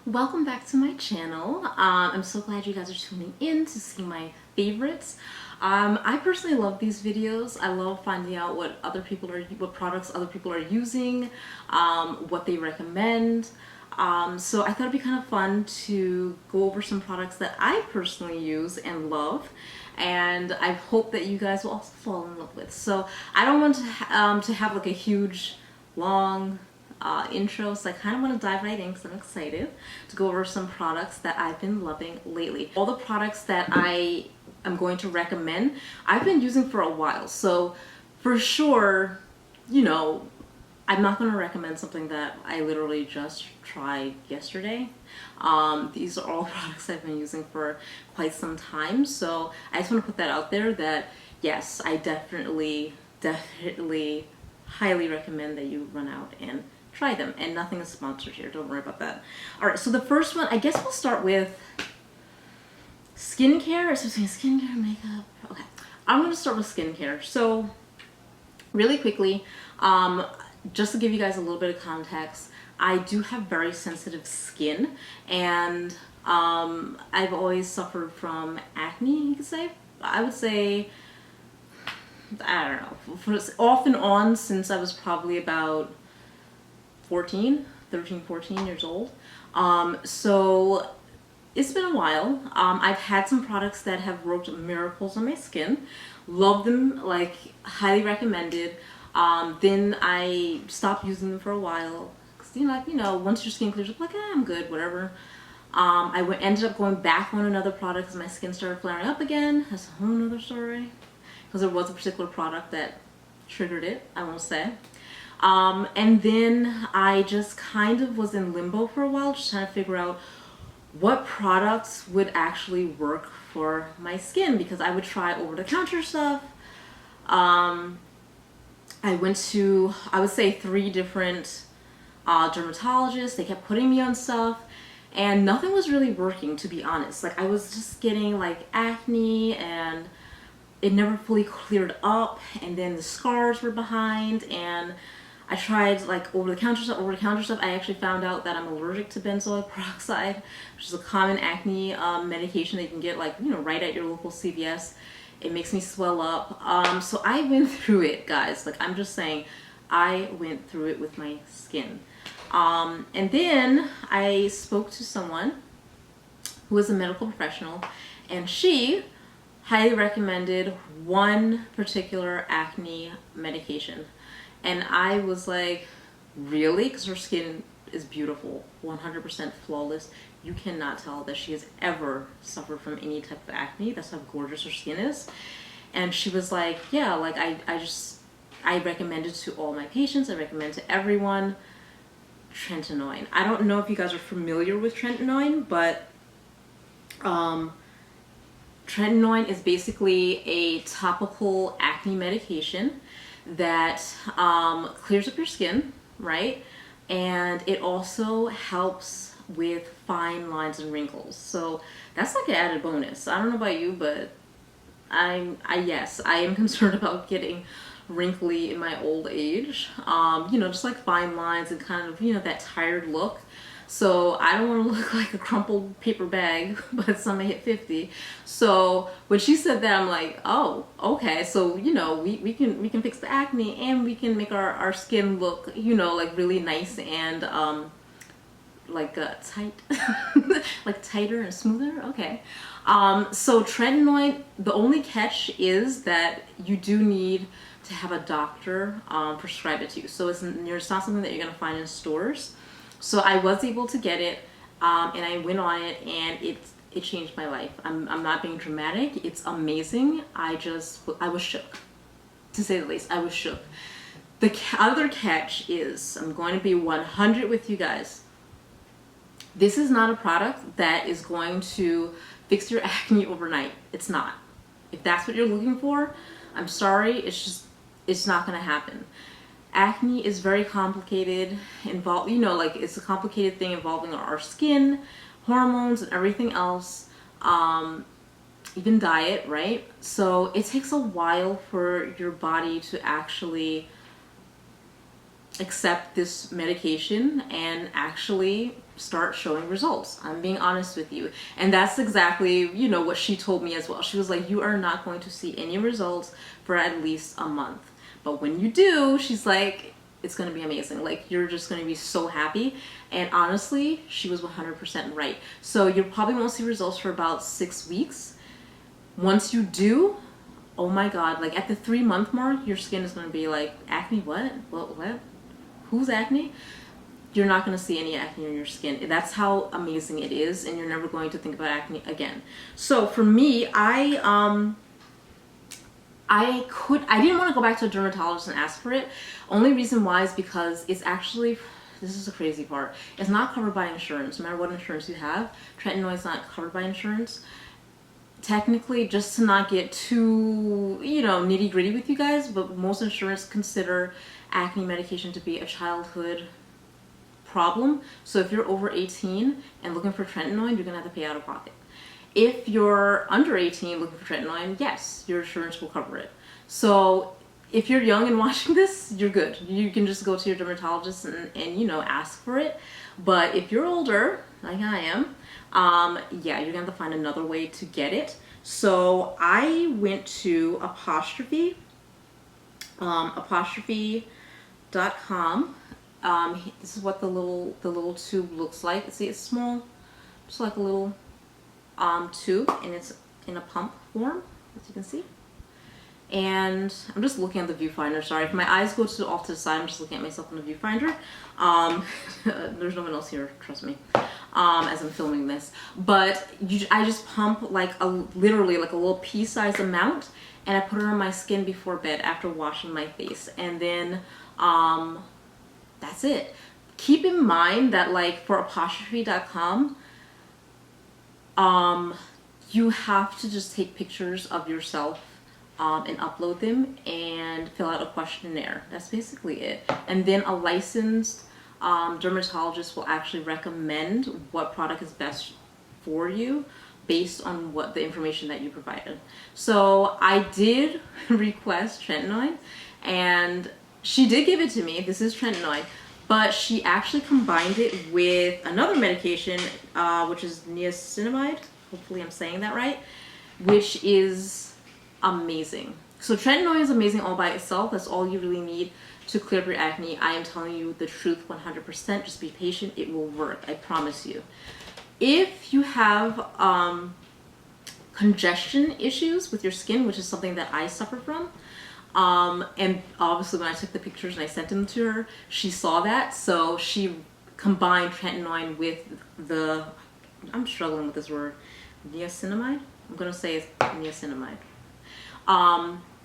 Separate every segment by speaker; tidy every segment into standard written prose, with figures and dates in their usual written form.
Speaker 1: Welcome back to my channel. I'm so glad you guys are tuning in to see my favorites. I personally love these videos. I love finding out what products other people are using, what they recommend. So I thought it'd be kind of fun to go over some products that I personally use and love, and I hope that you guys will also fall in love with. So I don't want to have like a huge, long intro, so I kind of want to dive right in because I'm excited to go over some products that I've been loving lately. All the products that I am going to recommend, I've been using for a while, so for sure, I'm not going to recommend something that I literally just tried yesterday. These are all products I've been using for quite some time, so I just want to put that out there that yes, I definitely highly recommend that you run out and try them. And nothing is sponsored here, don't worry about that. Alright, so the first one, I guess we'll start with skincare. So skincare, makeup. Okay, I'm going to start with skincare. So really quickly, just to give you guys a little bit of context, I do have very sensitive skin, and I've always suffered from acne, you could say. I would say, I don't know, off and on since I was probably about 13, 14 years old. So it's been a while. I've had some products that have worked miracles on my skin. Love them, like highly recommended. Then I stopped using them for a while. Cause once your skin clears up, like, I'm good, whatever. Ended up going back on another product because my skin started flaring up again. That's a whole nother story. Because there was a particular product that triggered it, I won't say. And then I just kind of was in limbo for a while, just trying to figure out what products would actually work for my skin, because I would try over-the-counter stuff. I went to, I would say, 3 different dermatologists. They kept putting me on stuff, and nothing was really working, to be honest. Like, I was just getting like acne, and it never fully cleared up, and then the scars were behind, and I tried like over-the-counter stuff. I actually found out that I'm allergic to benzoyl peroxide, which is a common acne medication that you can get right at your local CVS. It makes me swell up. So I went through it, guys. Like, I'm just saying, I went through it with my skin. And then I spoke to someone who is a medical professional, and she highly recommended one particular acne medication. And I was like, really? Because her skin is beautiful, 100% flawless. You cannot tell that she has ever suffered from any type of acne. That's how gorgeous her skin is. And she was like, yeah, like I recommend it to all my patients. I recommend to everyone Trentanoin. I don't know if you guys are familiar with Trentanoin, but Trentanoin is basically a topical acne medication that clears up your skin, right? And it also helps with fine lines and wrinkles. So that's like an added bonus. I don't know about you, but yes, I am concerned about getting wrinkly in my old age. Just like fine lines and kind of, that tired look. So I don't want to look like a crumpled paper bag by the time I hit 50. So when she said that, I'm like, oh, okay. So, we can fix the acne, and we can make our skin look, like really nice and tight, like tighter and smoother. Okay. So Trentanoid, the only catch is that you do need to have a doctor prescribe it to you. So it's not something that you're going to find in stores. So I was able to get it, and I went on it, and it changed my life. I'm not being dramatic. It's amazing. I was shook, to say the least. I was shook. The other catch is, I'm going to be 100 with you guys. This is not a product that is going to fix your acne overnight. It's not. If that's what you're looking for, I'm sorry. It's not going to happen. Acne is very complicated, it's a complicated thing involving our skin, hormones, and everything else, even diet, right? So it takes a while for your body to actually accept this medication and actually start showing results. I'm being honest with you. And that's exactly, you know, what she told me as well. She was like, you are not going to see any results for at least a month. But when you do, she's like, it's going to be amazing. Like, you're just going to be so happy. And honestly, she was 100% right. So you probably won't see results for about 6 weeks. Once you do, oh my God, like at the 3-month mark, your skin is going to be like, acne, what? What? Who's acne? You're not going to see any acne on your skin. That's how amazing it is, and you're never going to think about acne again. So for me, I didn't want to go back to a dermatologist and ask for it. Only reason why is because it's actually, this is the crazy part, it's not covered by insurance. No matter what insurance you have, tretinoid is not covered by insurance. Technically, just to not get too, you know, nitty gritty with you guys, but most insurance consider acne medication to be a childhood problem. So if you're over 18 and looking for tretinoid, you're gonna have to pay out of pocket. If you're under 18 looking for tretinoid, yes, your insurance will cover it. So if you're young and watching this, you're good. You can just go to your dermatologist and you know, ask for it. But if you're older, like I am, yeah, you're gonna have to find another way to get it. So I went to apostrophe.com. This is what the little tube looks like. See, it's small, just like a little tube, and it's in a pump form, as you can see. And I'm just looking at the viewfinder. Sorry, if my eyes go off to the side, I'm just looking at myself in the viewfinder. There's no one else here, trust me, as I'm filming this. But I just pump like literally like a little pea-sized amount, and I put it on my skin before bed after washing my face. And then that's it. Keep in mind that like for apostrophe.com, you have to just take pictures of yourself and upload them and fill out a questionnaire. That's basically it. And then a licensed dermatologist will actually recommend what product is best for you based on what the information that you provided. So I did request tretinoid, and she did give it to me. This is tretinoid, but she actually combined it with another medication, which is niacinamide. Hopefully I'm saying that right, which is amazing. So tretinoid is amazing all by itself. That's all you really need to clear up your acne. I am telling you the truth 100%. Just be patient. It will work. I promise you. If you have congestion issues with your skin, which is something that I suffer from, and obviously when I took the pictures and I sent them to her, she saw that. So she combined tretinoid with the, I'm struggling with this word, niacinamide? I'm going to say it's niacinamide.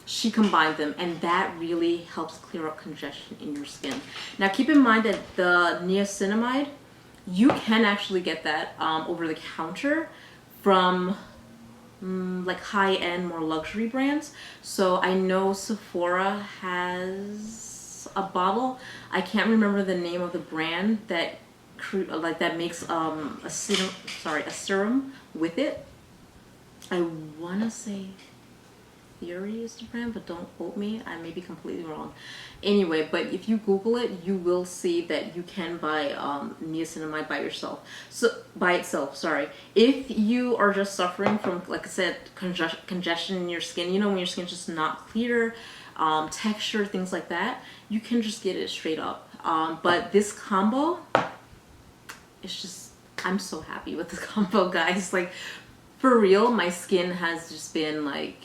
Speaker 1: She combined them, and that really helps clear up congestion in your skin. Now keep in mind that the niacinamide, you can actually get that over the counter from like high-end, more luxury brands. So I know Sephora has a bottle. I can't remember the name of the brand that makes a serum with it. I want to say Theory is the brand, but don't quote me. I may be completely wrong. Anyway, but if you Google it, you will see that you can buy niacinamide by itself. Sorry. If you are just suffering from, like I said, congestion in your skin, you know, when your skin's just not clear, texture, things like that, you can just get it straight up. But this combo, it's just, I'm so happy with this combo, guys. Like, for real, my skin has just been like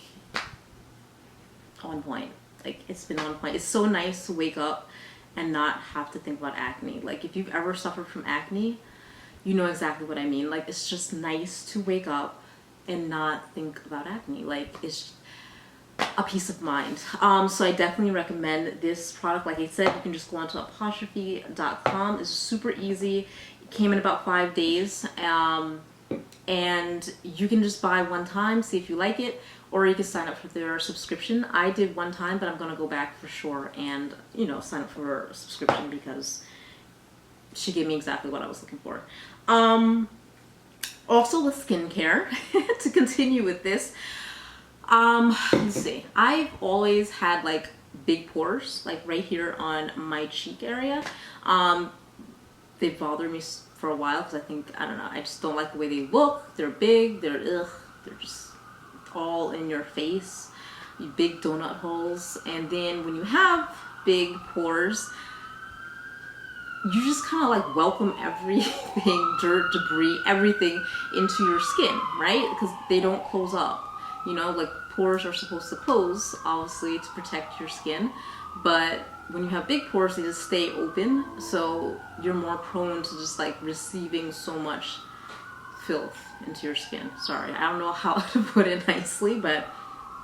Speaker 1: on point. Like, it's been on point. It's so nice to wake up and not have to think about acne. Like, if you've ever suffered from acne, you know exactly what I mean. Like, it's just nice to wake up and not think about acne. Like, it's a peace of mind. So I definitely recommend this product. Like I said, you can just go onto apostrophe.com. It's super easy. It came in about 5 days. And you can just buy one time, see if you like it, or you can sign up for their subscription. I did one time, but I'm gonna go back for sure and, you know, sign up for a subscription because she gave me exactly what I was looking for. Also with skincare, to continue with this, let's see, I've always had like big pores, like right here on my cheek area. They bothered me for a while because I don't know, I just don't like the way they look. They're big, they're just all in your face, you big donut holes. And then when you have big pores, you just kind of like welcome everything, dirt, debris, everything into your skin, right? Because they don't close up. You know, like pores are supposed to close, obviously, to protect your skin. But when you have big pores, they just stay open. So you're more prone to just like receiving so much filth into your skin. Sorry, I don't know how to put it nicely, but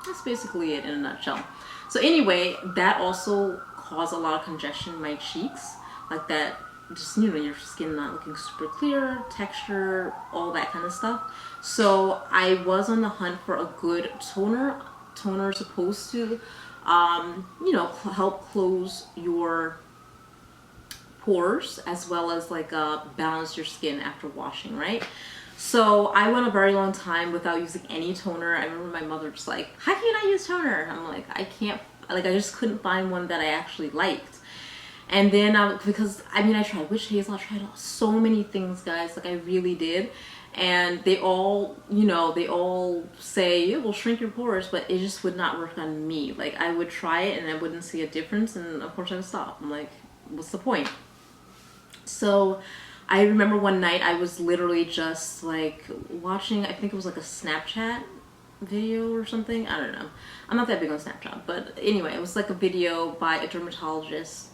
Speaker 1: that's basically it in a nutshell. So anyway, that also caused a lot of congestion in my cheeks. Like that, just, you know, your skin not looking super clear, texture, all that kind of stuff. So I was on the hunt for a good toner. Toner is supposed to, you know, help close your pores as well as like balance your skin after washing, right? So I went a very long time without using any toner. I remember my mother was like, how can I use toner? I'm like, I can't, like I just couldn't find one that I actually liked. And then, because, I mean, I tried witch hazel, I tried so many things, guys, like I really did. And they all, you know, they all say, it will shrink your pores, but it just would not work on me. Like, I would try it and I wouldn't see a difference, and of course I would stop. I'm like, what's the point? So I remember one night I was literally just like watching, I think it was like a Snapchat video or something. I don't know. I'm not that big on Snapchat, but anyway, it was like a video by a dermatologist.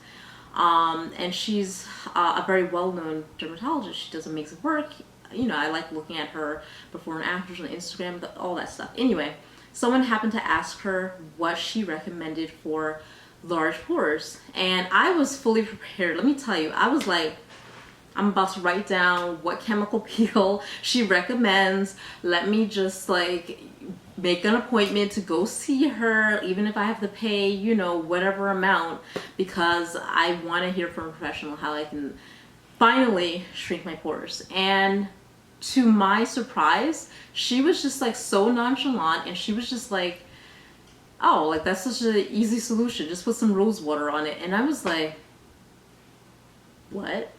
Speaker 1: And she's a very well-known dermatologist. She does amazing work. You know, I like looking at her before and afters on Instagram, all that stuff. Anyway, someone happened to ask her what she recommended for large pores. And I was fully prepared. Let me tell you, I was like, I'm about to write down what chemical peel she recommends. Let me just like make an appointment to go see her, even if I have to pay, you know, whatever amount, because I want to hear from a professional how I can finally shrink my pores. And to my surprise, she was just like so nonchalant, and she was just like, oh, like that's such an easy solution. Just put some rose water on it. And I was like, what?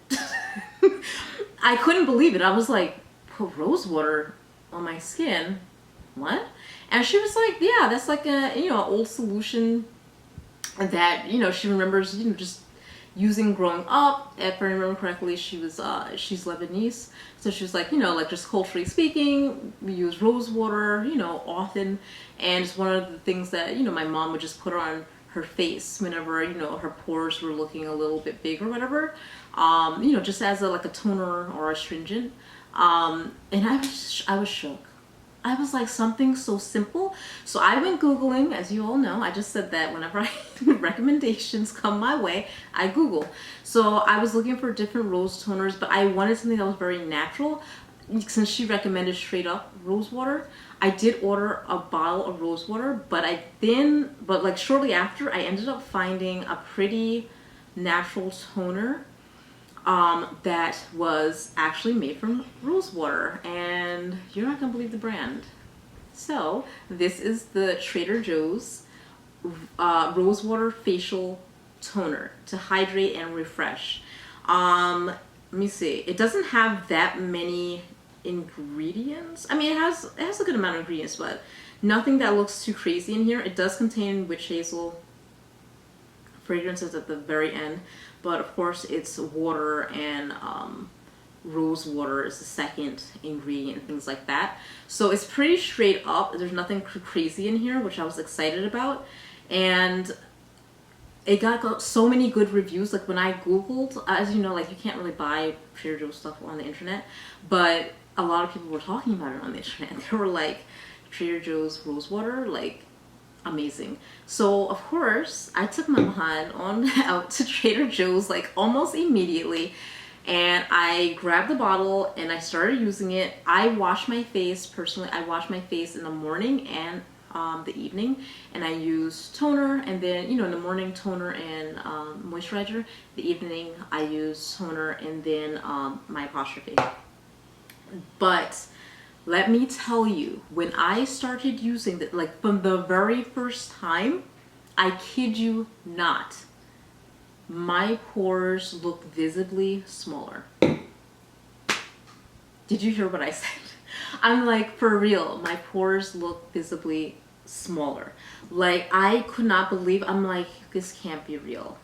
Speaker 1: I couldn't believe it. I was like, put rose water on my skin? What? And she was like, yeah, that's like a, you know, old solution that, you know, she remembers, you know, just using growing up. If I remember correctly, she was, she's Lebanese. So she was like, you know, like just culturally speaking, we use rose water, you know, often. And it's one of the things that, you know, my mom would just put on her face whenever, you know, her pores were looking a little bit big or whatever. You know, just as a, like a toner or astringent. And I was shook. I was like, something so simple. So I went Googling, as you all know. I just said that whenever recommendations come my way, I Google. So I was looking for different rose toners, but I wanted something that was very natural. Since she recommended straight up rose water, I did order a bottle of rose water, but like shortly after, I ended up finding a pretty natural toner that was actually made from rose water, and you're not gonna believe the brand. So this is the Trader Joe's rose water facial toner to hydrate and refresh. Let me see. It doesn't have that many ingredients. I mean, it has a good amount of ingredients, but nothing that looks too crazy in here. It does contain witch hazel fragrances at the very end, but of course it's water, and rose water is the second ingredient and things like that. So it's pretty straight up. There's nothing crazy in here, which I was excited about. And it got so many good reviews. Like when I Googled, as you know, like you can't really buy Trader Joe's stuff on the internet, but a lot of people were talking about it on the internet. They were like, Trader Joe's rose water, like amazing. So of course I took my behind on out to Trader Joe's like almost immediately, and I grabbed the bottle and I started using it. I wash my face, personally I wash my face in the morning and the evening, and I use toner, and then, you know, in the morning toner and moisturizer, the evening I use toner and then my apostrophe. But let me tell you, when I started using it, like from the very first time I kid you not. My pores look visibly smaller. Did you hear what I said? I'm like, for real, my pores look visibly smaller. Like, I could not believe, I'm like, this can't be real.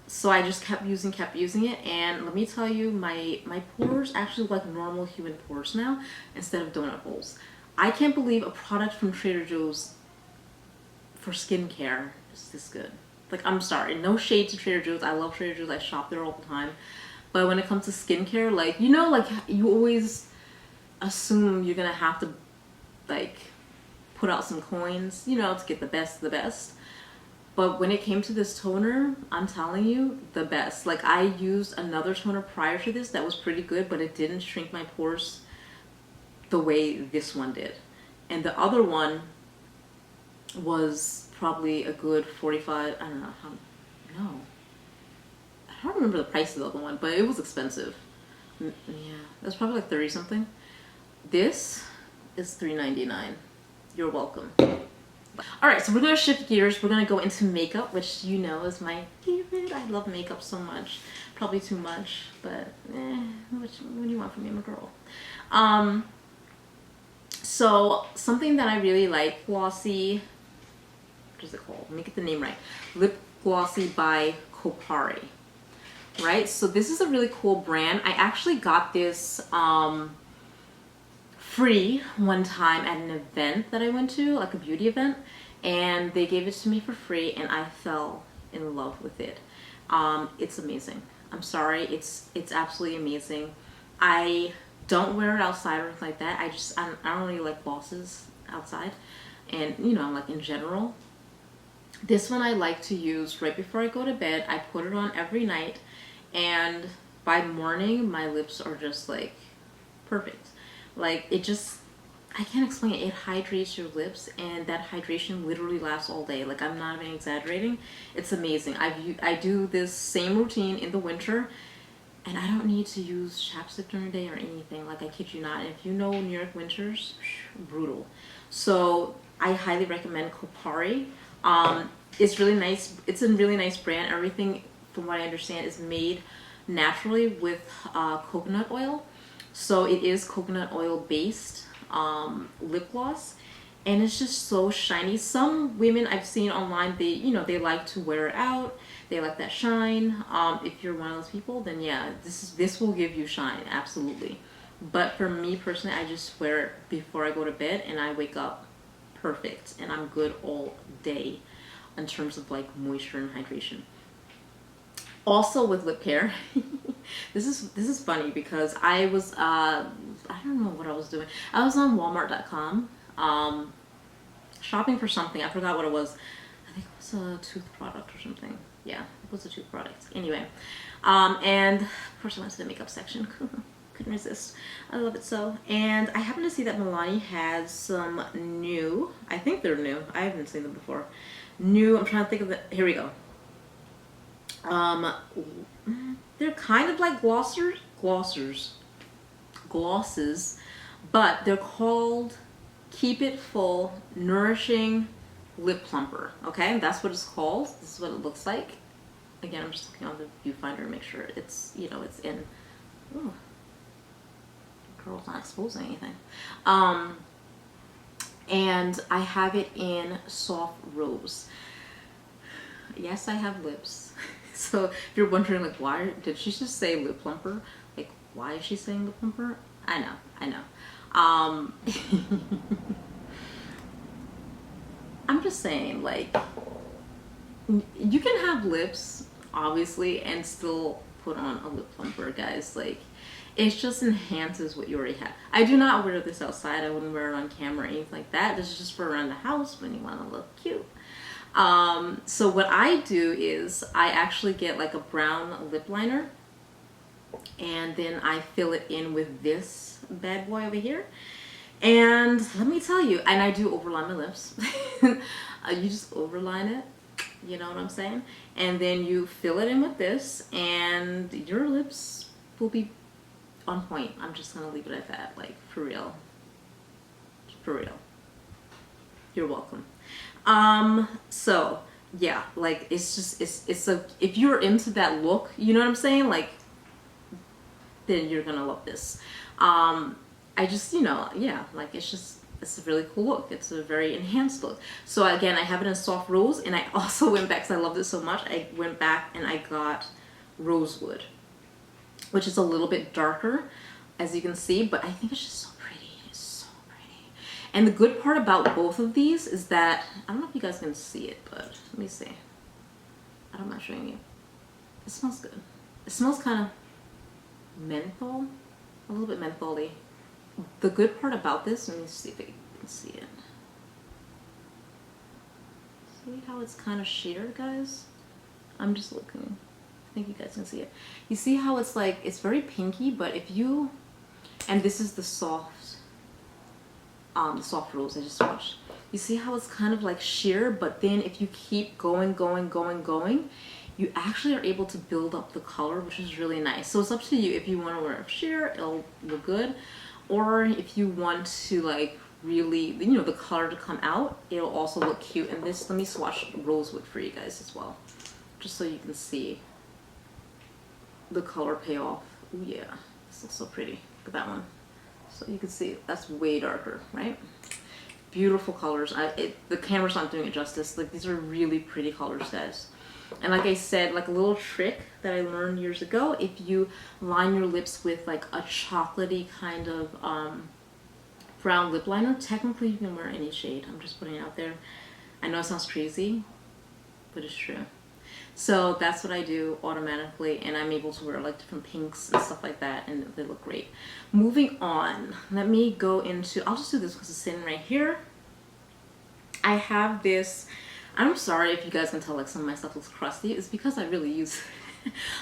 Speaker 1: So I just kept using it, and let me tell you, my pores actually look like normal human pores now instead of donut holes. I can't believe a product from Trader Joe's for skincare is this good. Like, I'm sorry, no shade to Trader Joe's. I love Trader Joe's. I shop there all the time. But when it comes to skincare, like, you know, like, you always assume you're gonna have to, like, put out some coins, you know, to get the best of the best. But when it came to this toner, I'm telling you, the best. Like, I used another toner prior to this that was pretty good, but it didn't shrink my pores the way this one did. And the other one was probably a good 45, I don't know how, no. I don't remember the price of the other one, but it was expensive. Yeah, that's probably like 30 something. This is $3.99. You're welcome. Alright, so we're going to shift gears. We're going to go into makeup, which you know is my favorite. I love makeup so much. Probably too much, but what do you want from me? I'm a girl. So something that I really like, Glossy, what is it called? Let me get the name right. Lip Glossy by Kopari. Right? So this is a really cool brand. I actually got this free one time at an event that I went to, like a beauty event, and they gave it to me for free, and I fell in love with it. It's amazing. I'm sorry, it's absolutely amazing. I don't wear it outside or anything like that. I don't really like glosses outside, and you know, like in general. This one I like to use right before I go to bed. I put it on every night, and by morning my lips are just like perfect. Like, it just, I can't explain it. It hydrates your lips, and that hydration literally lasts all day. Like, I'm not even exaggerating. It's amazing. I do this same routine in the winter, and I don't need to use chapstick during the day or anything. Like, I kid you not. And if you know New York winters, brutal. So I highly recommend Kopari. It's really nice. It's a really nice brand. Everything, from what I understand, is made naturally with coconut oil. So it is coconut oil based lip gloss, and it's just so shiny. Some women I've seen online, they like to wear it out. They like that shine. If you're one of those people, then yeah, this will give you shine, absolutely. But for me personally, I just wear it before I go to bed, and I wake up perfect, and I'm good all day in terms of like moisture and hydration. Also with lip care, this is funny because I was I don't know what I was doing. I was on Walmart.com shopping for something. I forgot what it was. I think it was a tooth product or something. Yeah, it was a tooth product. Anyway, and of course I went to the makeup section. Couldn't resist. I love it so. And I happened to see that Milani has some new. I think they're new. I haven't seen them before. New. I'm trying to think of it. Here we go. They're kind of like glosses, but they're called Keep It Full Nourishing Lip Plumper. Okay, that's what it's called. This is what it looks like. Again, I'm just looking on the viewfinder to make sure it's, you know, it's in. Ooh, girl's not exposing anything. And I have it in soft rose. Yes, I have lips. So if you're wondering, like, why did she just say lip plumper? Like, why is she saying lip plumper? I know. I'm just saying, like, you can have lips, obviously, and still put on a lip plumper, guys. Like, it just enhances what you already have. I do not wear this outside. I wouldn't wear it on camera or anything like that. This is just for around the house when you want to look cute. So what I do is I actually get like a brown lip liner, and then I fill it in with this bad boy over here. And let me tell you, and I do overline my lips. You just overline it, you know what I'm saying? And then you fill it in with this, and your lips will be on point. I'm just gonna leave it at that, like, for real. For real. You're welcome. So yeah, like it's just it's a, if you're into that look, you know what I'm saying, like, then you're gonna love this. I just, you know, yeah, like it's just, it's a really cool look. It's a very enhanced look. So again, I have it in soft rose, and I also went back, because I love this so much, I went back and I got rosewood, which is a little bit darker, as you can see, but I think it's just so pretty. It's so pretty. And the good part about both of these is that, I don't know if you guys can see it, but let me see. I don't mind showing you. It smells good. It smells kind of menthol, a little bit mentholy. The good part about this, let me see if you can see it. See how it's kind of sheer, guys? I'm just looking. I think you guys can see it. You see how it's like, it's very pinky, but if you, and this is the soft rose I just swatched. You see how it's kind of like sheer, but then if you keep going, you actually are able to build up the color, which is really nice. So it's up to you. If you want to wear it sheer, it'll look good. Or if you want to like really, you know, the color to come out, it'll also look cute. And this, let me swatch rosewood for you guys as well, just so you can see the color payoff. Oh yeah, this looks so pretty. Look at that one. So you can see that's way darker, right? Beautiful colors. The camera's not doing it justice. Like, these are really pretty colors, guys. And like I said, like a little trick that I learned years ago, if you line your lips with like a chocolatey kind of brown lip liner, technically you can wear any shade. I'm just putting it out there. I know it sounds crazy, but it's true. So that's what I do automatically, and I'm able to wear like different pinks and stuff like that, and they look great. Moving on, let me go into, I'll just do this because it's sitting right here. I have this, I'm sorry if you guys can tell like some of my stuff looks crusty. It's because I really use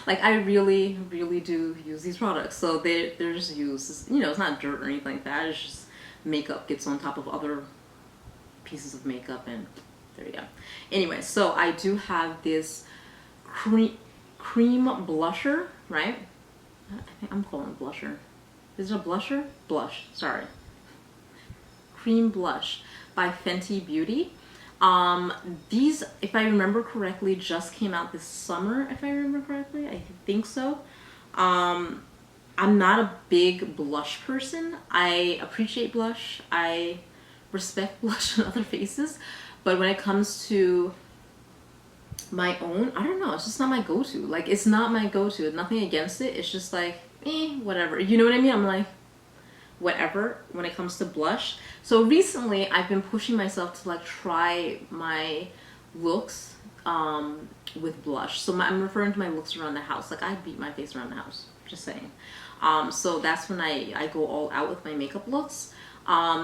Speaker 1: like I really do use these products. So they're just used, you know, it's not dirt or anything like that. It's just makeup gets on top of other pieces of makeup, and there you go. Anyway, so I do have this cream blusher, right? I think I'm calling it blusher. Is it a blusher? Blush, sorry. Cream blush by Fenty Beauty. These, if I remember correctly, just came out this summer, if I remember correctly. I think so. I'm not a big blush person. I appreciate blush. I respect blush on other faces. But when it comes to my own, I don't know, it's just not my go-to. Like, it's not my go-to. Nothing against it. It's just like, whatever. You know what I mean? I'm like, whatever when it comes to blush. So recently I've been pushing myself to like try my looks with blush. So I'm referring to my looks around the house. Like, I beat my face around the house, just saying. So that's when I go all out with my makeup looks.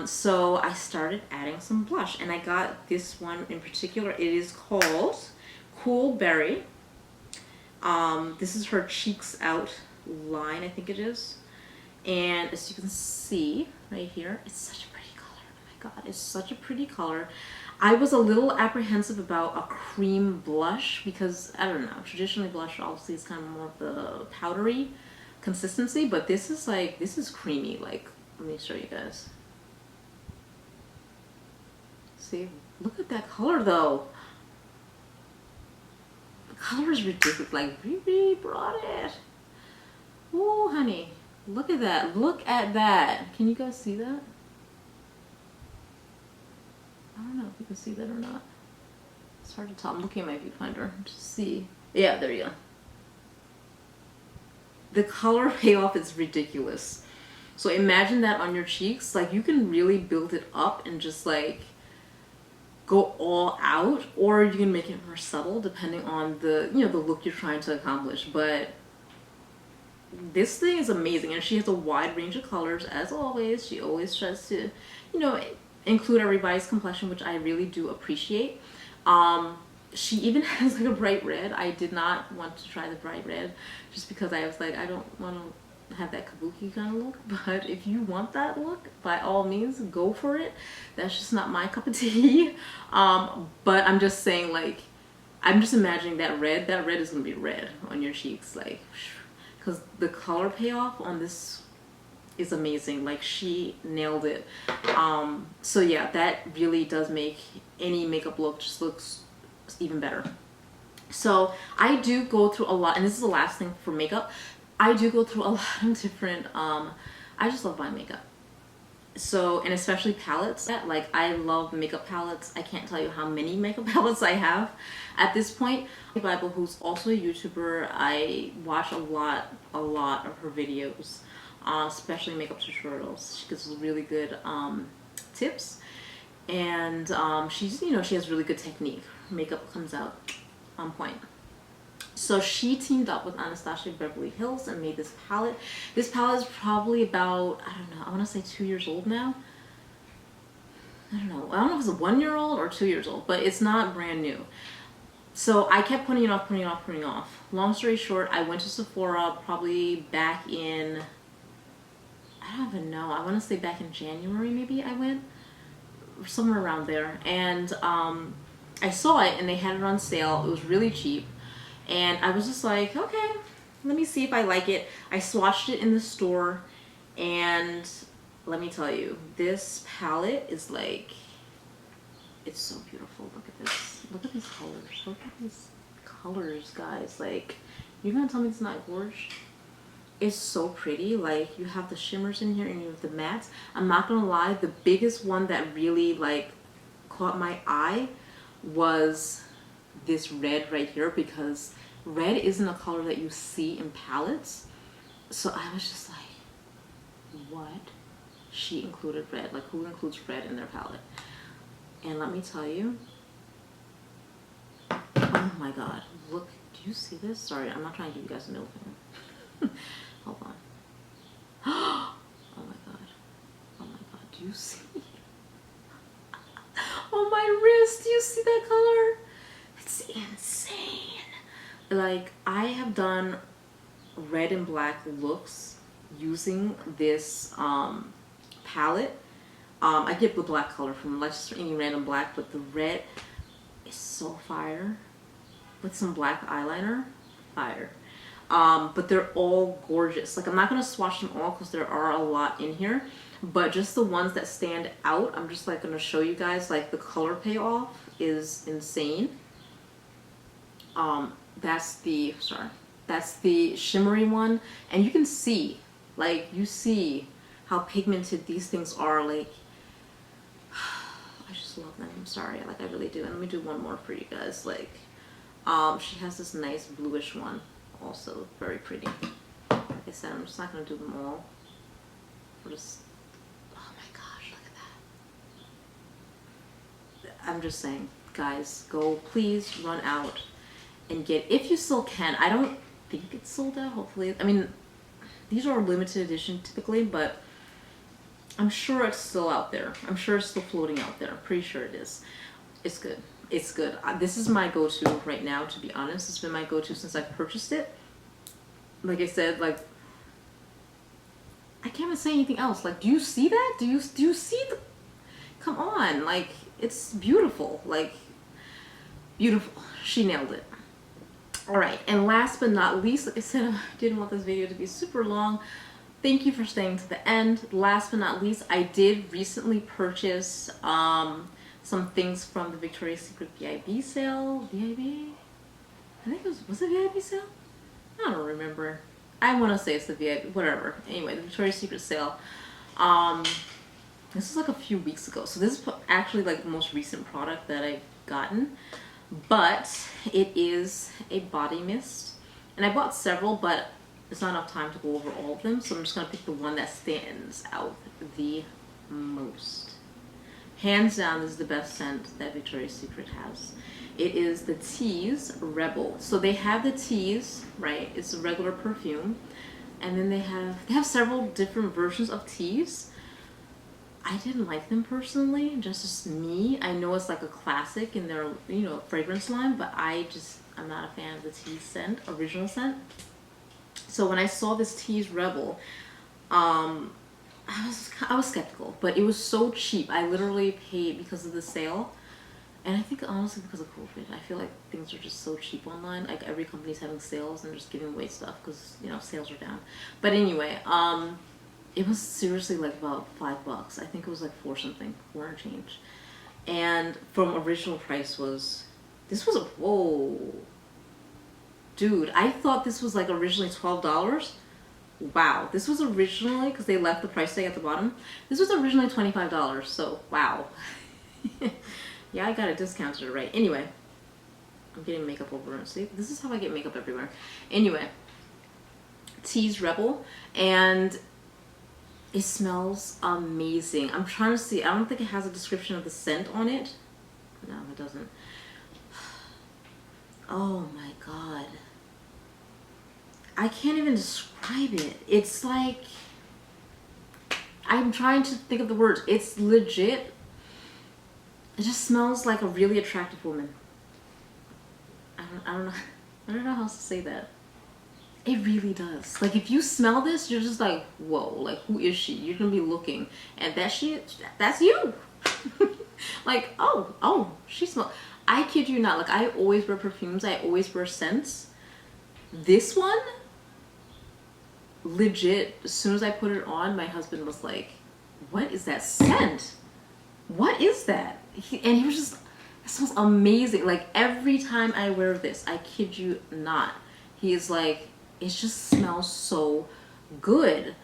Speaker 1: So I started adding some blush, and I got this one in particular. It is called Cool Berry. This is her Cheeks Out line, I think it is. And as you can see right here, it's such a pretty color. Oh my god, it's such a pretty color. I was a little apprehensive about a cream blush because, I don't know, traditionally blush obviously is kind of more of the powdery consistency, but this is like, this is creamy. Like, let me show you guys. See, look at that color though. The color is ridiculous. Like, really brought it. Oh, honey. Look at that. Look at that. Can you guys see that? I don't know if you can see that or not. It's hard to tell. I'm looking at my viewfinder to see. Yeah, there you go. The color payoff is ridiculous. So imagine that on your cheeks. Like, you can really build it up and just like go all out, or you can make it more subtle depending on the, you know, the look you're trying to accomplish. But this thing is amazing, and she has a wide range of colors as always. She always tries to, you know, include everybody's complexion, which I really do appreciate. She even has like a bright red. I did not want to try the bright red just because I was like, I don't want to have that kabuki kind of look, but if you want that look, by all means go for it. That's just not my cup of tea. But I'm just saying, like, I'm just imagining that red is gonna be red on your cheeks, like, because the color payoff on this is amazing. Like, she nailed it. So yeah, that really does make any makeup look just looks even better. So I do go through a lot, and this is the last thing for makeup. I do go through a lot of different, I just love buying makeup. So, and especially palettes. Like, I love makeup palettes. I can't tell you how many makeup palettes I have at this point. Bible, who's also a YouTuber, I watch a lot of her videos, especially makeup tutorials. She gives really good tips, and she's, you know, she has really good technique. Her makeup comes out on point. So she teamed up with Anastasia Beverly Hills and made this palette. This palette is probably about, I don't know, I want to say 2 years old now. I don't know if it's a 1 year old or 2 years old, but it's not brand new. So I kept putting it off. Long story short, I went to Sephora probably back in, I don't even know, I want to say back in January maybe I went, somewhere around there. And I saw it and they had it on sale. It was really cheap. And I was just like, okay, let me see if I like it. I swatched it in the store, and let me tell you, this palette is like, it's so beautiful. Look at this. Look at these colors. Look at these colors, guys. Like, you're gonna tell me it's not gorgeous? It's so pretty. Like, you have the shimmers in here and you have the mattes. I'm not gonna lie, the biggest one that really like caught my eye was this red right here, because red isn't a color that you see in palettes. So I was just like, what? She included red. Like, who includes red in their palette? And let me tell you, oh my god, look, do you see this? Sorry, I'm not trying to give you guys a middle finger. Hold on. Oh my god. Oh my god, do you see? Oh, my wrist, do you see that color? It's insane. Like, I have done red and black looks using this palette. I get the black color from just any random black, but the red is so fire. With some black eyeliner, fire. But they're all gorgeous. Like, I'm not gonna swatch them all because there are a lot in here, but just the ones that stand out, I'm just like gonna show you guys. Like, the color payoff is insane. That's the shimmery one, and you can see, like, you see how pigmented these things are. Like, I just love them. I'm sorry, like, I really do. And let me do one more for you guys. Like, she has this nice bluish one, also very pretty. Like I said, I'm just not gonna do them all. We're just, oh my gosh, look at that. I'm just saying, guys, go, please run out and get, if you still can. I don't think it's sold out, hopefully. I mean, these are limited edition typically, but I'm sure it's still out there. I'm sure it's still floating out there. I'm pretty sure it is. It's good. It's good. This is my go-to right now, to be honest. It's been my go-to since I purchased it. Like I said, like, I can't even say anything else. Like, do you see that? Do you see the, come on, like, it's beautiful. Like, beautiful. She nailed it. All right, and last but not least, like I said, I didn't want this video to be super long. Thank you for staying to the end. Last but not least, I did recently purchase some things from the Victoria's Secret VIB sale. VIB? I think it was it VIB sale? I don't remember. I want to say it's the VIB, whatever. Anyway, the Victoria's Secret sale. This was like a few weeks ago. So this is actually like the most recent product that I've gotten. But it is a body mist. And I bought several, but there's not enough time to go over all of them. So I'm just going to pick the one that stands out the most. Hands down, this is the best scent that Victoria's Secret has. It is the Tease Rebel. So they have the Tease, right? It's a regular perfume. And then they have several different versions of Tease. I didn't like them personally, just as me. I know it's like a classic in their, you know, fragrance line, but I'm not a fan of the Tease scent, original scent. So when I saw this Tease Rebel, I was skeptical, but it was so cheap. I literally paid because of the sale. And I think honestly because of COVID, I feel like things are just so cheap online. Like, every company's having sales and just giving away stuff because, you know, sales are down. But anyway, it was seriously like about $5. I think it was like 4 something, 4 and change. And from original price was This was a, whoa. Dude, I thought this was like originally $12. Wow. This was originally, because they left the price tag at the bottom, this was originally $25. So, wow. Yeah, I got it discounted, right? Anyway, I'm getting makeup over. See, this is how I get makeup everywhere. Anyway, Tease Rebel, and it smells amazing. I'm trying to see. I don't think it has a description of the scent on it. No, it doesn't. Oh my god. I can't even describe it. It's like, I'm trying to think of the words. It's legit. It just smells like a really attractive woman. I don't know. I don't know how else to say that. It really does. Like, if you smell this, you're just like, whoa, like, who is she? You're gonna be looking, and that's you. Like, oh, she smells. I kid you not. Like, I always wear perfumes. I always wear scents. This one, legit, as soon as I put it on, my husband was like, what is that scent? What is that? And he was just, it smells amazing. Like, every time I wear this, I kid you not, he is like, it just smells so good.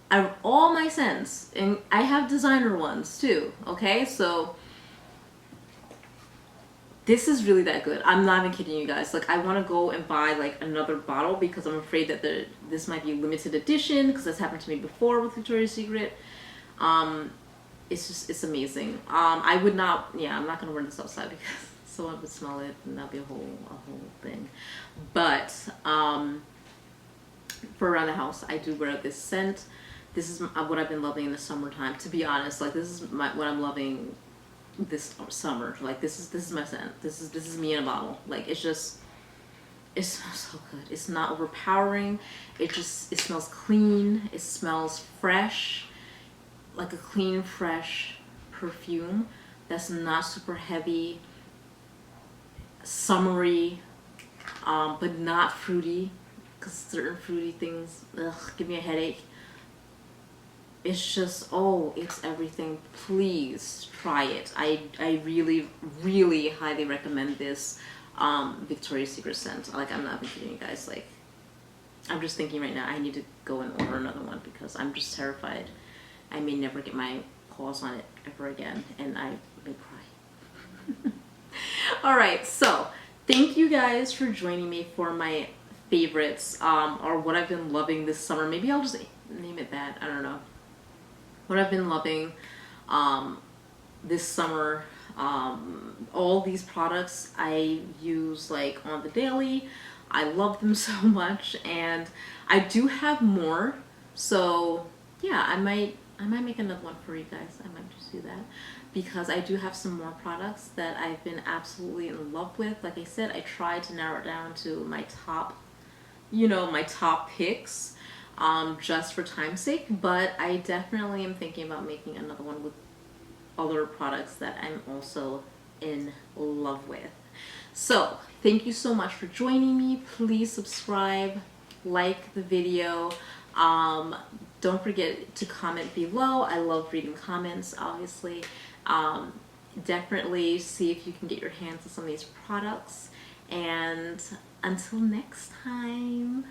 Speaker 1: I have all my scents, and I have designer ones too, okay? So this is really that good. I'm not even kidding you guys. Like, I want to go and buy like another bottle because I'm afraid that this might be limited edition, because that's happened to me before with Victoria's Secret. It's amazing. I would not, yeah, I'm not gonna wear this outside because someone would smell it and that'd be a whole thing. But for around the house, I do wear this scent. This is what I've been loving in the summertime, to be honest. Like, this is what I'm loving this summer. Like, this is my scent. This is me in a bottle. Like, it smells so good. It's not overpowering. It smells clean. It smells fresh, like a clean, fresh perfume that's not super heavy, summery, but not fruity, because certain fruity things, give me a headache. It's just, oh, it's everything. Please try it. I really, really highly recommend this Victoria's Secret scent. Like, I'm not even kidding you guys. Like, I'm just thinking right now, I need to go and order another one because I'm just terrified I may never get my paws on it ever again, and I may cry. Alright, so thank you guys for joining me for my favorites, or what I've been loving this summer. Maybe I'll just name it that. I don't know. What I've been loving this summer. All these products I use like on the daily. I love them so much, and I do have more. So yeah, I might make another one for you guys. I might just do that because I do have some more products that I've been absolutely in love with. Like I said, I tried to narrow it down to my top, my top picks, just for time's sake, but I definitely am thinking about making another one with other products that I'm also in love with. So thank you so much for joining me. Please subscribe, like the video. Don't forget to comment below. I love reading comments, obviously. Definitely see if you can get your hands on some of these products. And until next time.